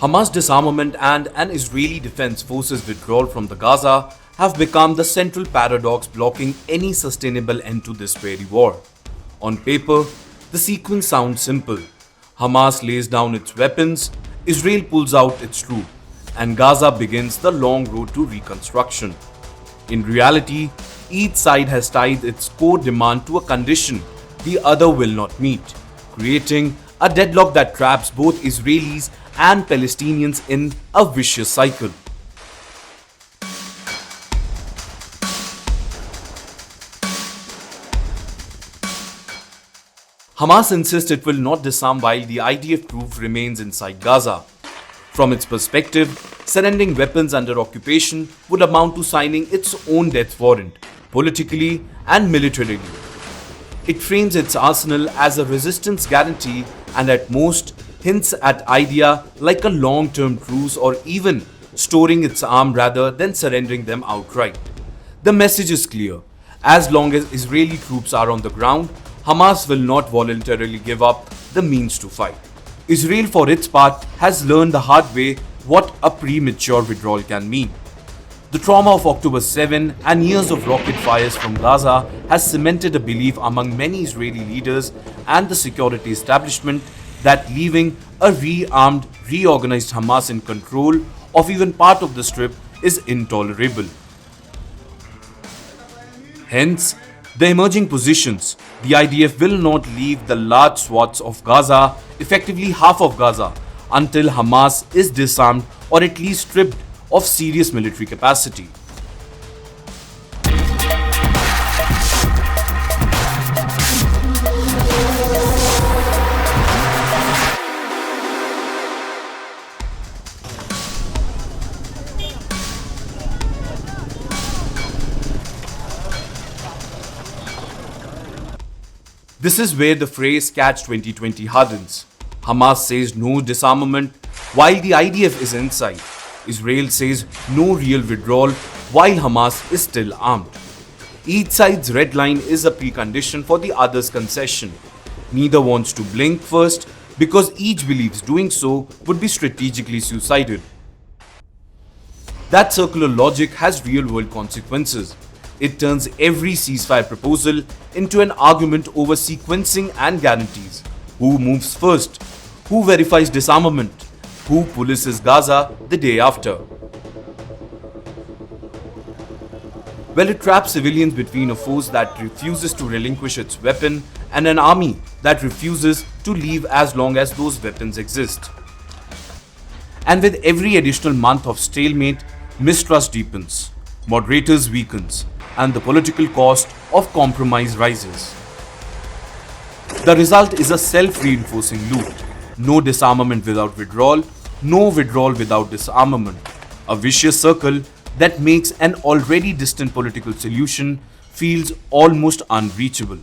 Hamas disarmament and an Israeli Defense Forces withdrawal from the Gaza have become the central paradox blocking any sustainable end to this very war. On paper, the sequence sounds simple. Hamas lays down its weapons, Israel pulls out its troops, and Gaza begins the long road to reconstruction. In reality, each side has tied its core demand to a condition the other will not meet, creating a deadlock that traps both Israelis and Palestinians in a vicious cycle. Hamas insists it will not disarm while the IDF troops remains inside Gaza. From its perspective, surrendering weapons under occupation would amount to signing its own death warrant, politically and militarily. It frames its arsenal as a resistance guarantee and at most hints at idea like a long-term truce or even storing its arms rather than surrendering them outright. The message is clear. As long as Israeli troops are on the ground, Hamas will not voluntarily give up the means to fight. Israel, for its part, has learned the hard way what a premature withdrawal can mean. The trauma of October 7 and years of rocket fires from Gaza has cemented a belief among many Israeli leaders and the security establishment that leaving a rearmed, reorganized Hamas in control of even part of the Strip is intolerable. Hence, the emerging positions, the IDF will not leave the large swaths of Gaza, effectively half of Gaza, until Hamas is disarmed or at least stripped of serious military capacity. This is where the phrase Catch-22 hardens. Hamas says no disarmament while the IDF is inside. Israel says no real withdrawal while Hamas is still armed. Each side's red line is a precondition for the other's concession. Neither wants to blink first because each believes doing so would be strategically suicidal. That circular logic has real-world consequences. It turns every ceasefire proposal into an argument over sequencing and guarantees. Who moves first? Who verifies disarmament? Who polices Gaza the day after? Well, it traps civilians between a force that refuses to relinquish its weapon and an army that refuses to leave as long as those weapons exist. And with every additional month of stalemate, mistrust deepens, moderators weakens, and the political cost of compromise rises. The result is a self-reinforcing loop. No disarmament without withdrawal, no withdrawal without disarmament. A vicious circle that makes an already distant political solution feels almost unreachable.